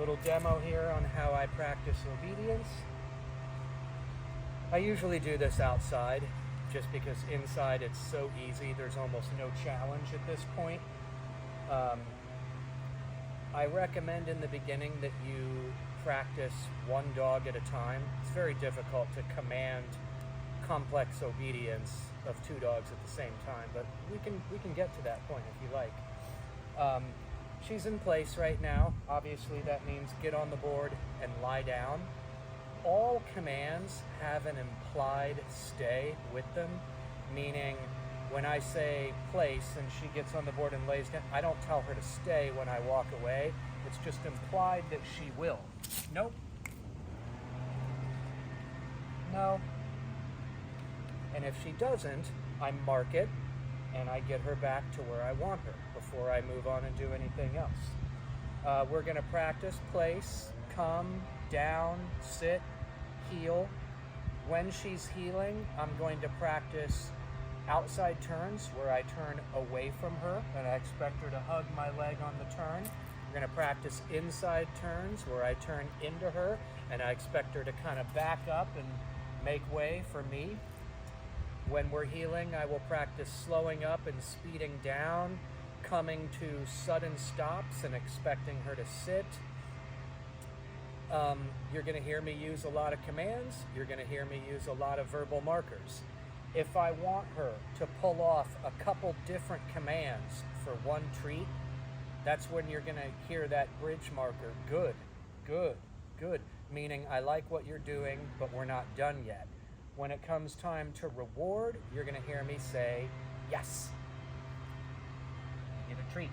little demo here on how I practice obedience. I usually do this outside just because inside it's so easy. There's almost no challenge at this point. I recommend in the beginning that you practice one dog at a time. It's very difficult to command complex obedience of two dogs at the same time, but we can get to that point if you like. She's in place right now. Obviously that means get on the board and lie down. All commands have an implied stay with them, meaning when I say place and she gets on the board and lays down, I don't tell her to stay when I walk away. It's just implied that she will. Nope. No. And if she doesn't, I mark it and I get her back to where I want her before I move on and do anything else. We're going to practice place, come, down, sit, heel. When she's heeling, I'm going to practice outside turns where I turn away from her and I expect her to hug my leg on the turn. We're going to practice inside turns where I turn into her and I expect her to kind of back up and make way for me. When we're heeling, I will practice slowing up and speeding down, coming to sudden stops and expecting her to sit. You're going to hear me use a lot of commands. You're going to hear me use a lot of verbal markers. If I want her to pull off a couple different commands for one treat, that's when you're going to hear that bridge marker. Good, good, good. Meaning I like what you're doing, but we're not done yet. When it comes time to reward, you're going to hear me say, yes. You get a treat.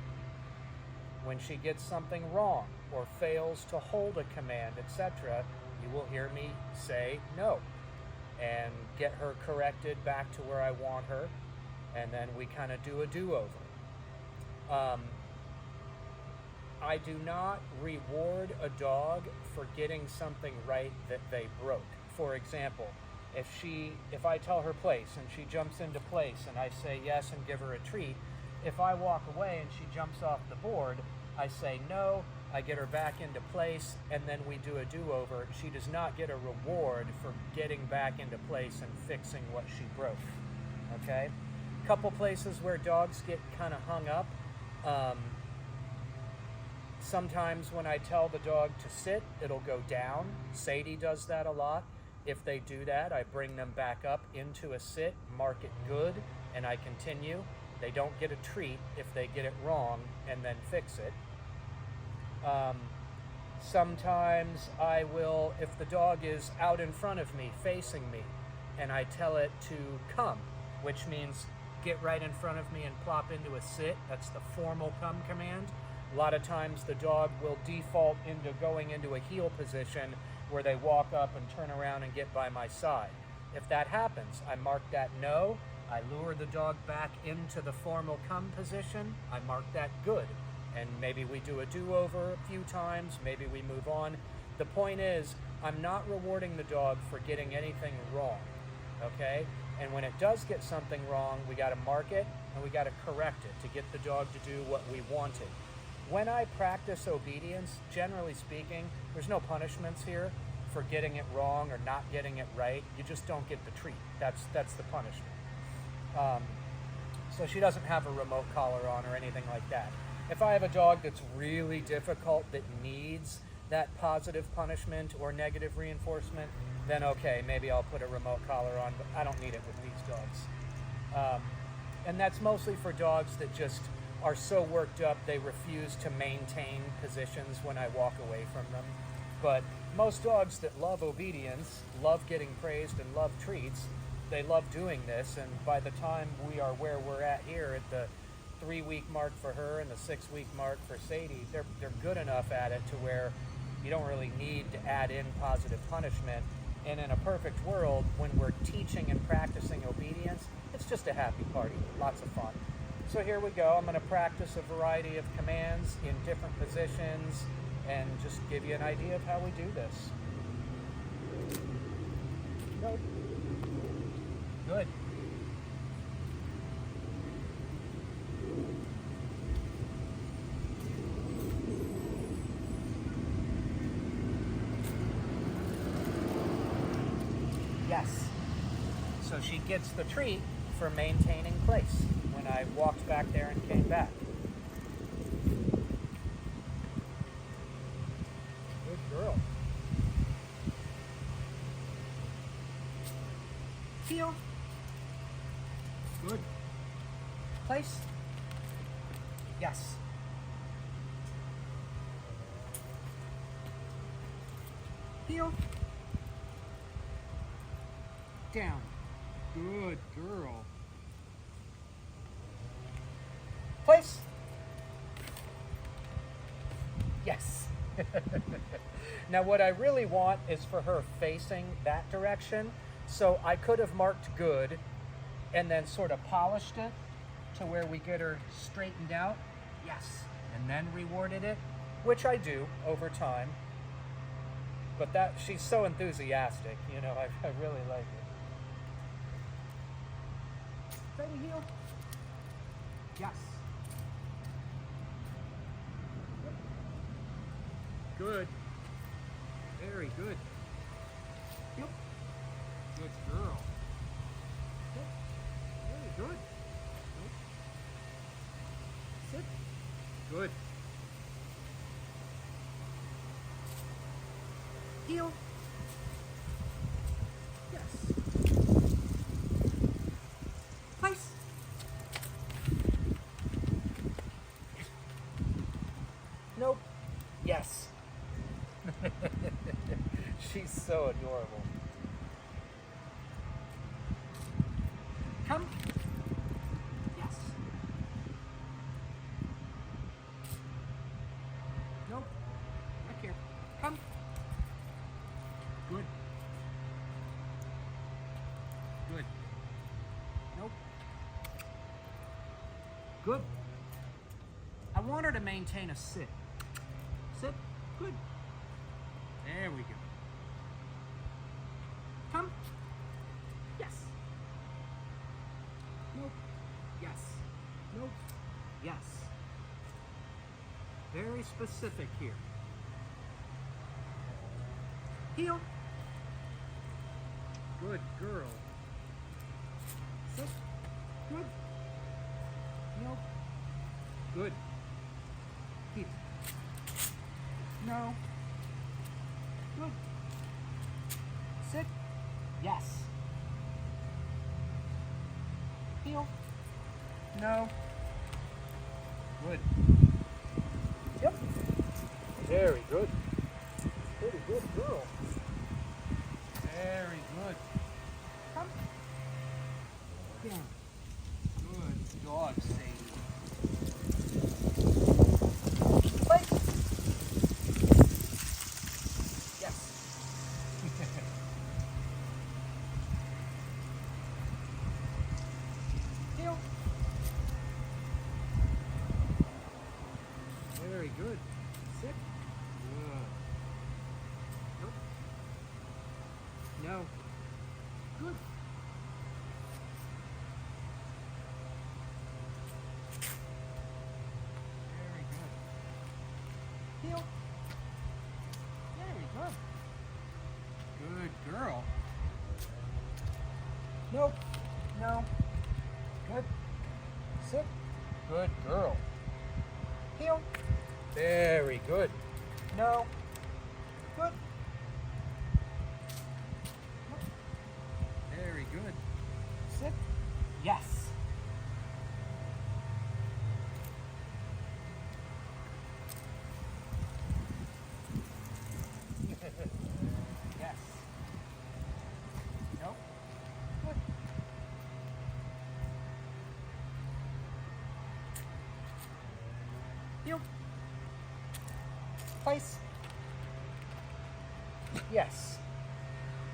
When she gets something wrong or fails to hold a command, etc., you will hear me say no and get her corrected back to where I want her, and then we kind of do a do-over. I do not reward a dog for getting something right that they broke. For example, if I tell her place and she jumps into place and I say yes and give her a treat, if I walk away and she jumps off the board, I say no, I get her back into place, and then we do a do-over. She does not get a reward for getting back into place and fixing what she broke, okay? Couple places where dogs get kind of hung up. Sometimes when I tell the dog to sit, it'll go down. Sadie does that a lot. If they do that, I bring them back up into a sit, mark it good, and I continue. They don't get a treat if they get it wrong and then fix it. Sometimes I will, if the dog is out in front of me, facing me, and I tell it to come, which means get right in front of me and plop into a sit. That's the formal come command. A lot of times the dog will default into going into a heel position where they walk up and turn around and get by my side. If that happens, I mark that no. I lure the dog back into the formal come position. I mark that good. And maybe we do a do-over a few times. Maybe we move on. The point is, I'm not rewarding the dog for getting anything wrong, okay? And when it does get something wrong, we got to mark it and we got to correct it to get the dog to do what we wanted. When I practice obedience, generally speaking, there's no punishments here for getting it wrong or not getting it right. You just don't get the treat. That's the punishment. So she doesn't have a remote collar on or anything like that. If I have a dog that's really difficult that needs that positive punishment or negative reinforcement, then okay, maybe I'll put a remote collar on, but I don't need it with these dogs. And that's mostly for dogs that just are so worked up they refuse to maintain positions when I walk away from them. But most dogs that love obedience, love getting praised and love treats, they love doing this, and by the time we are where we're at here at the 3-week mark for her and the 6-week mark for Sadie, they're good enough at it to where you don't really need to add in positive punishment. And in a perfect world, when we're teaching and practicing obedience, it's just a happy party, lots of fun. So here we go. I'm going to practice a variety of commands in different positions and just give you an idea of how we do this. Good. So she gets the treat for maintaining place when I walked back there and came back. Good girl. Heel. Good. Place. Yes. Heel. Down. Good girl. Place. Yes. Now what I really want is for her facing that direction. So I could have marked good and then sort of polished it to where we get her straightened out. Yes. And then rewarded it, which I do over time. But that, she's so enthusiastic, you know, I really like it. Ready, heel? Yes. Good. Very good. Yep. Good girl. Yep. Very good. Yep. Sit. Good. Heel. Yes. Place. Nope. Yes. She's so adorable. Come. Yes. Nope. Back here. Come. Good. Good. Nope. Good. I want her to maintain a sit. Sit. Good. There we go. Come. Yes. Nope. Yes. Nope. Yes. Very specific here. Heel. Good girl. Sit. Good. Nope. Good. Heel. No. Good. Sit. Yes. Heel. No. Good. Yep. Very good. Pretty good girl. Very good. Come. Down. Good dog, Sadie. Place. Yes. Heel. Very good. Sit. Good. Nope. No. Good. Very good. Heel. Very good. Good girl. Nope. No. Good. Sit. Good girl. Heel. Very good. No. Good. Very good. Sit. Yes. Yes. Nope. Good. Heel. Place. Yes.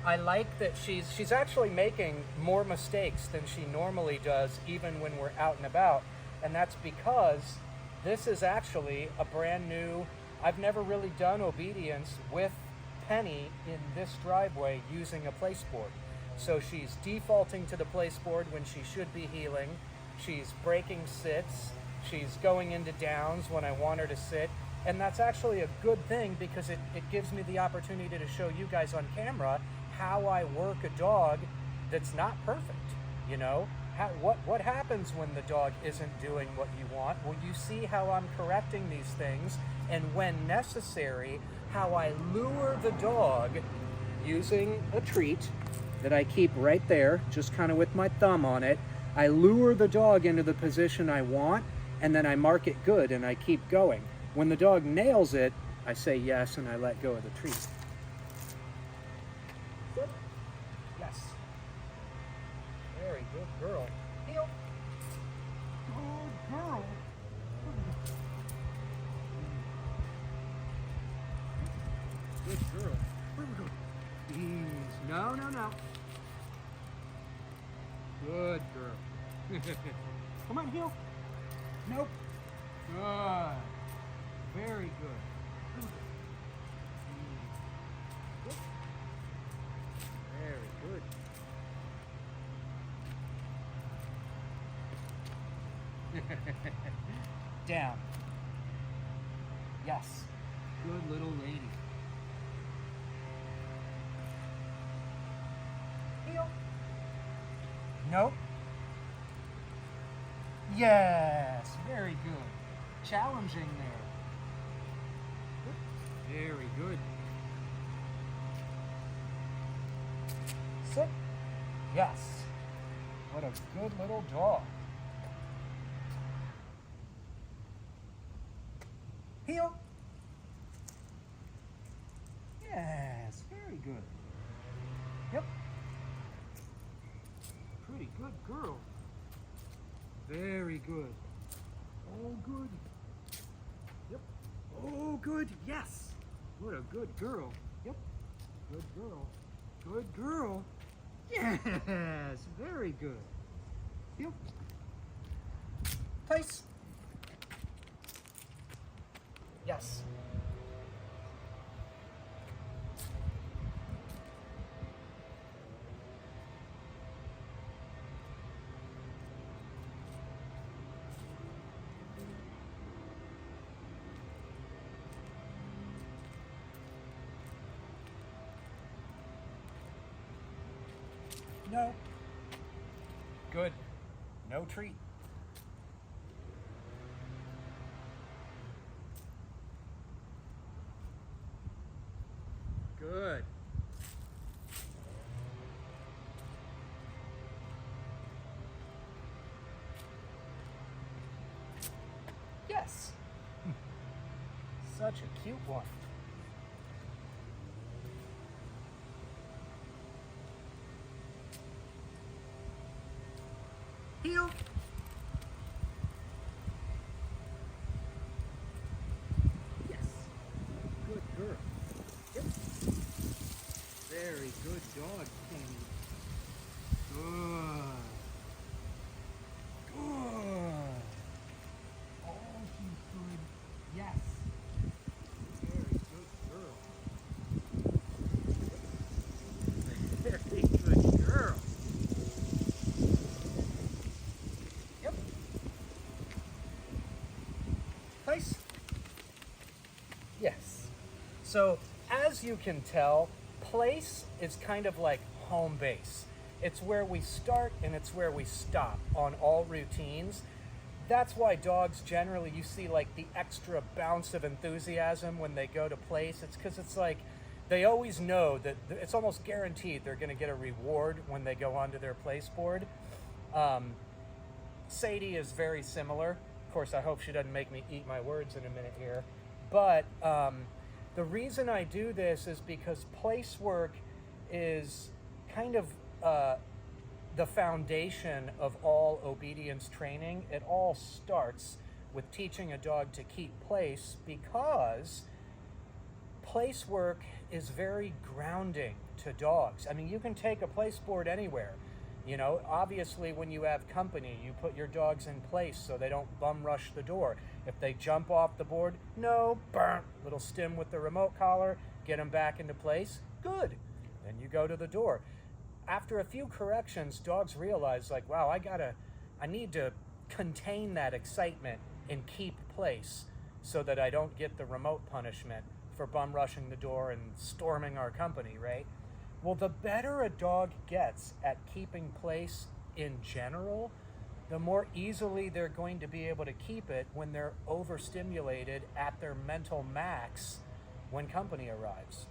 I like that she's actually making more mistakes than she normally does even when we're out and about, and that's because this is actually a brand new, I've never really done obedience with Penny in this driveway using a place board. So she's defaulting to the place board when she should be heeling. She's breaking sits. She's going into downs when I want her to sit. And that's actually a good thing because it gives me the opportunity to show you guys on camera how I work a dog that's not perfect. You know, what happens when the dog isn't doing what you want? Well, you see how I'm correcting these things, and when necessary, how I lure the dog using a treat that I keep right there, just kind of with my thumb on it. I lure the dog into the position I want, and then I mark it good and I keep going. When the dog nails it, I say yes and I let go of the treat. Good. Yes. Very good girl. Heel. Good girl. Good girl. Ease. No, no, no. Good girl. Come on, heel. Nope. Good. Very good. Good. Very good. Down. Yes. Good little lady. Heel. Nope. Yes, very good. Challenging there. Very good. Sit. Yes. What a good little dog. Heel. Yes, very good. Yep. Pretty good girl. Very good. Oh, good. Yep. Oh, good. Yes. What a good girl. Yep. Good girl. Good girl. Yes. Very good. Yep. Place. Yes. No. Good. No treat. Good. Yes. Such a cute one. Heel. Yes. Good girl. Yep. Very good dog, Kenny. Good. Good. Oh, she's good. Yes. Very good girl. Very good girl. Yep. Place. Yes. So, as you can tell, place is kind of like home base. It's where we start and it's where we stop on all routines. That's why dogs generally, you see like the extra bounce of enthusiasm when they go to place. It's because it's like they always know that it's almost guaranteed they're going to get a reward when they go onto their place board. Sadie is very similar. Of course, I hope she doesn't make me eat my words in a minute here. But the reason I do this is because place work is kind of the foundation of all obedience training. It all starts with teaching a dog to keep place, because place work is very grounding to dogs. I mean, you can take a place board anywhere. You know, obviously when you have company, you put your dogs in place so they don't bum rush the door. If they jump off the board, no, burn, little stim with the remote collar, get them back into place, good. Then you go to the door. After a few corrections, dogs realize like, wow, I need to contain that excitement and keep place so that I don't get the remote punishment for bum rushing the door and storming our company, right? Well, the better a dog gets at keeping place in general, the more easily they're going to be able to keep it when they're overstimulated at their mental max when company arrives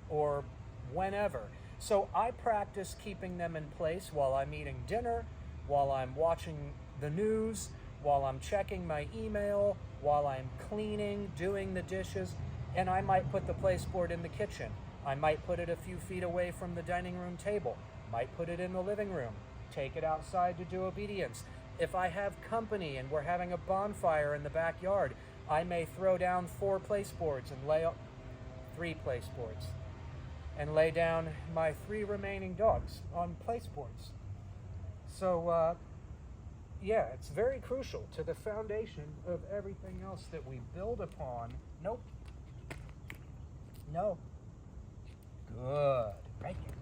or whenever. So I practice keeping them in place while I'm eating dinner, while I'm watching the news, while I'm checking my email, while I'm cleaning, doing the dishes, and I might put the placeboard in the kitchen. I might put it a few feet away from the dining room table, might put it in the living room, take it outside to do obedience. If I have company and we're having a bonfire in the backyard, I may throw down 4 placeboards and lay up 3 placeboards and lay down my 3 remaining dogs on placeboards. So, yeah, it's very crucial to the foundation of everything else that we build upon. Nope. No. Good. Right here.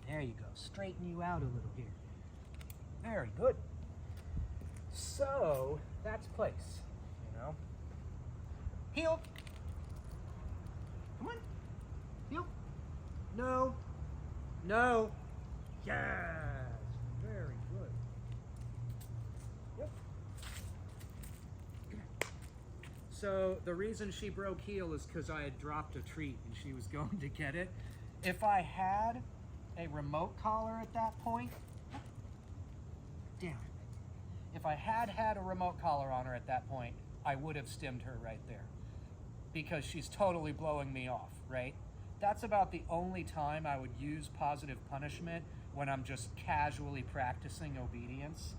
There you go. Straighten you out a little here. Very good. So, that's place, you know. Heel. Come on. Heel. No. No. Yes. Very good. Yep. So the reason she broke heel is because I had dropped a treat and she was going to get it. If I had a remote collar at that point, damn it. If I had a remote collar on her at that point, I would have stimmed her right there because she's totally blowing me off, right? That's about the only time I would use positive punishment, when I'm just casually practicing obedience.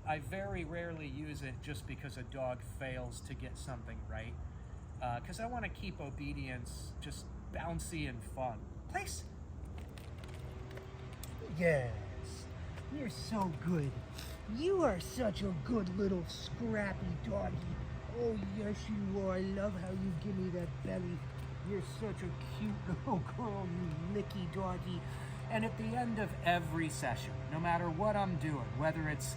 I very rarely use it just because a dog fails to get something right, because I want to keep obedience just bouncy and fun. Place. Yes, you're so good. You are such a good little scrappy doggy. Oh, yes, you are. I love how you give me that belly. You're such a cute little girl, you licky doggy. And at the end of every session, no matter what I'm doing, whether it's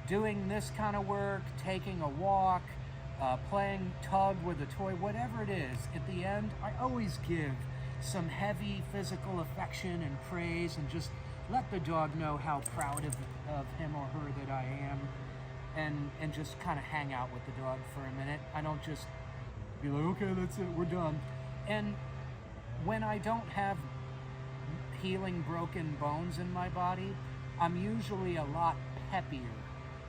doing this kind of work, taking a walk, playing tug with a toy, whatever it is, at the end, I always give some heavy physical affection and praise and just let the dog know how proud of him or her that I am, and just kind of hang out with the dog for a minute. I don't just be like, okay, that's it, we're done. And when I don't have healing broken bones in my body, I'm usually a lot peppier.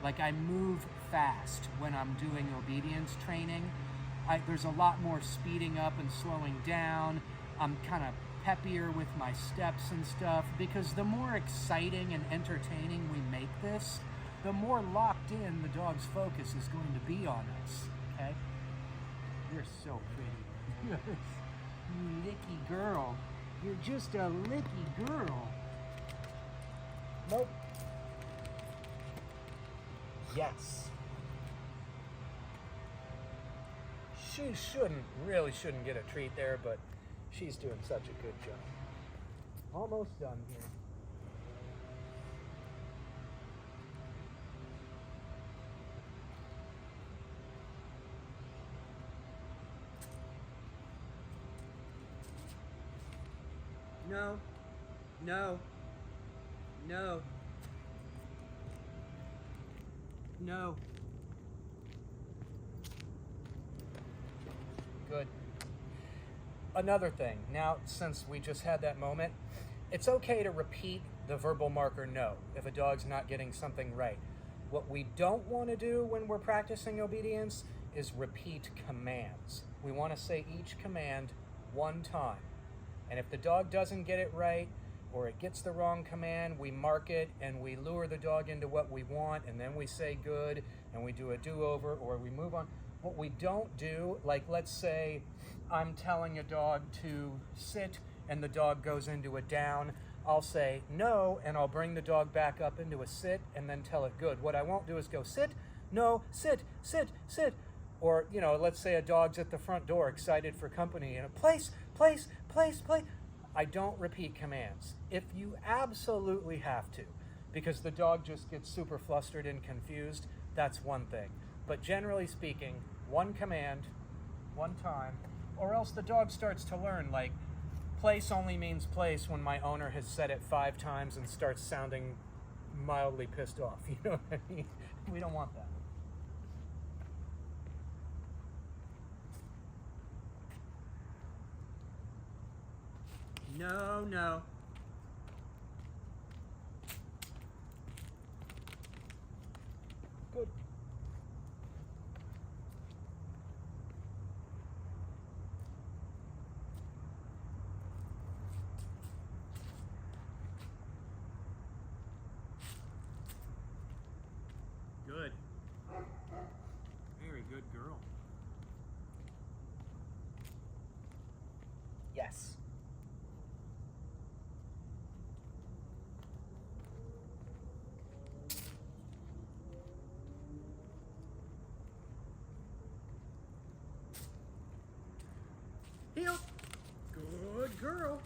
Like, I move fast when I'm doing obedience training. There's a lot more speeding up and slowing down. I'm kind of peppier with my steps and stuff, because the more exciting and entertaining we make this, the more locked in the dog's focus is going to be on us, okay? You're so pretty. You licky girl. You're just a licky girl. Nope. Yes. She really shouldn't get a treat there, but she's doing such a good job. Almost done here. No. No. No. No. Good. Another thing, now since we just had that moment, it's okay to repeat the verbal marker no if a dog's not getting something right. What we don't want to do when we're practicing obedience is repeat commands. We want to say each command one time. And if the dog doesn't get it right, or it gets the wrong command, we mark it and we lure the dog into what we want, and then we say good, and we do a do-over, or we move on. What we don't do, like let's say I'm telling a dog to sit and the dog goes into a down, I'll say no, and I'll bring the dog back up into a sit and then tell it good. What I won't do is go sit, no, sit, sit, sit. Or, you know, let's say a dog's at the front door excited for company and a place, place, place, place. I don't repeat commands. If you absolutely have to, because the dog just gets super flustered and confused, that's one thing. But generally speaking, one command, one time, or else the dog starts to learn, like, place only means place when my owner has said it 5 times and starts sounding mildly pissed off. You know what I mean? We don't want that. No, no. Good. Good. Very good girl. Yes. Heel. Good girl.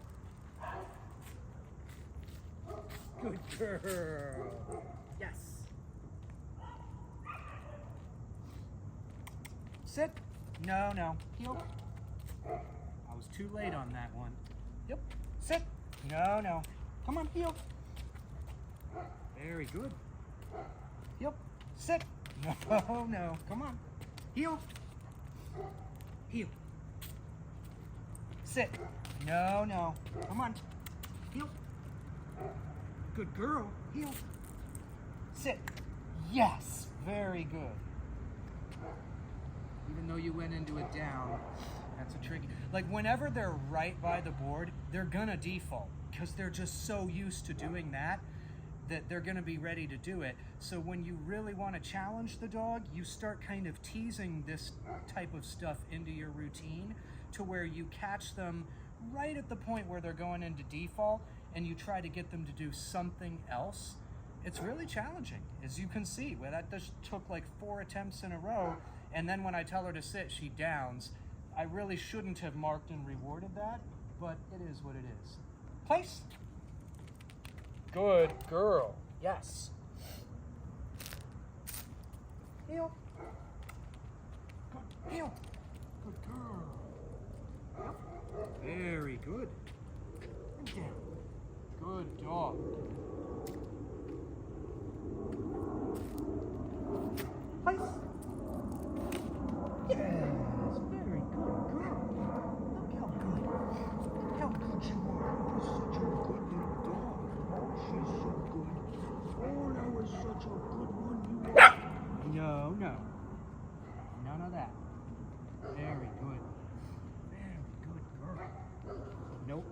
Good girl. Yes. Sit. No, no. Heel. I was too late on that one. Yep. Sit. No, no. Come on, heel. Very good. Yep. Sit. No, no. Come on. Heel. Heel. Sit. No, no. Come on. Heel. Good girl. Heel. Sit. Yes. Very good. Even though you went into a down, that's a tricky. Like whenever they're right by the board, they're gonna default because they're just so used to doing that they're gonna be ready to do it. So when you really want to challenge the dog, you start kind of teasing this type of stuff into your routine to where you catch them right at the point where they're going into default and you try to get them to do something else. It's really challenging, as you can see, where that just took like 4 attempts in a row, and then when I tell her to sit, she downs. I really shouldn't have marked and rewarded that, but it is what it is. Place. Good girl. Yes. Heel. Good. Heel. Good girl. Yep. Very good. And down. Good dog. Place. Yes, very good girl. Look how good. Look how good you are. You're such a good little dog. Oh, she's so good. Oh, that was such a good one. No, no. None of that. Very good. Very good girl. Nope.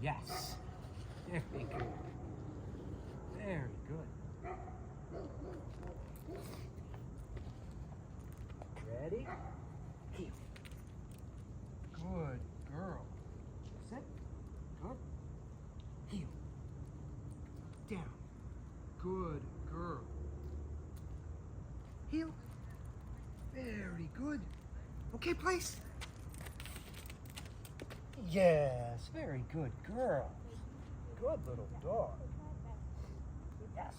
Yes. Very good. Very good. Ready? Heel. Good girl. Sit. Good. Heel. Down. Good girl. Heel. Very good. Okay, place. Yes, very good girl. Good little dog. Yes.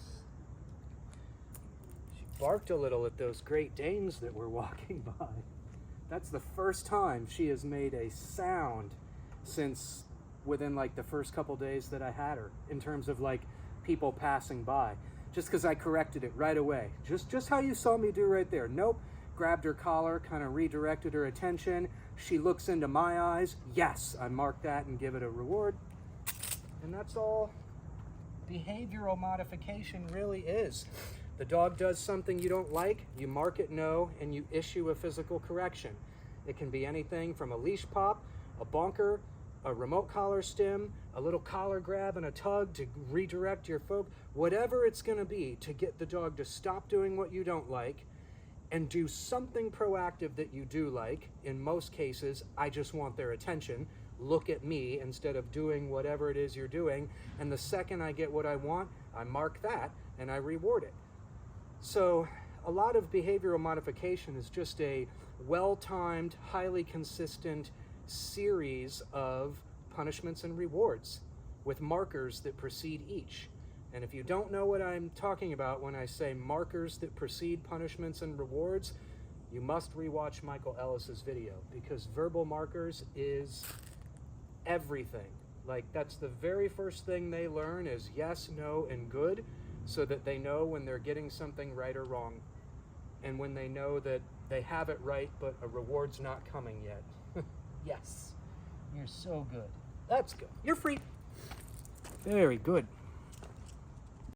She barked a little at those Great Danes that were walking by. That's the first time she has made a sound since within like the first couple days that I had her, in terms of like people passing by. Just because I corrected it right away. Just how you saw me do right there. Nope. Grabbed her collar, kind of redirected her attention. She looks into my eyes. Yes, I mark that and give it a reward. And that's all behavioral modification really is. The dog does something you don't like, you mark it no, and you issue a physical correction. It can be anything from a leash pop, a bonker, a remote collar stim, a little collar grab and a tug to redirect your focus, whatever it's going to be to get the dog to stop doing what you don't like and do something proactive that you do like. In most cases, I just want their attention. Look at me instead of doing whatever it is you're doing. And the second I get what I want, I mark that and I reward it. So a lot of behavioral modification is just a well-timed, highly consistent series of punishments and rewards with markers that precede each. And if you don't know what I'm talking about when I say markers that precede punishments and rewards, you must rewatch Michael Ellis's video, because verbal markers is everything. Like, that's the very first thing they learn is yes, no, and good, so that they know when they're getting something right or wrong, and when they know that they have it right, but a reward's not coming yet. Yes. You're so good. That's good. You're free. Very good.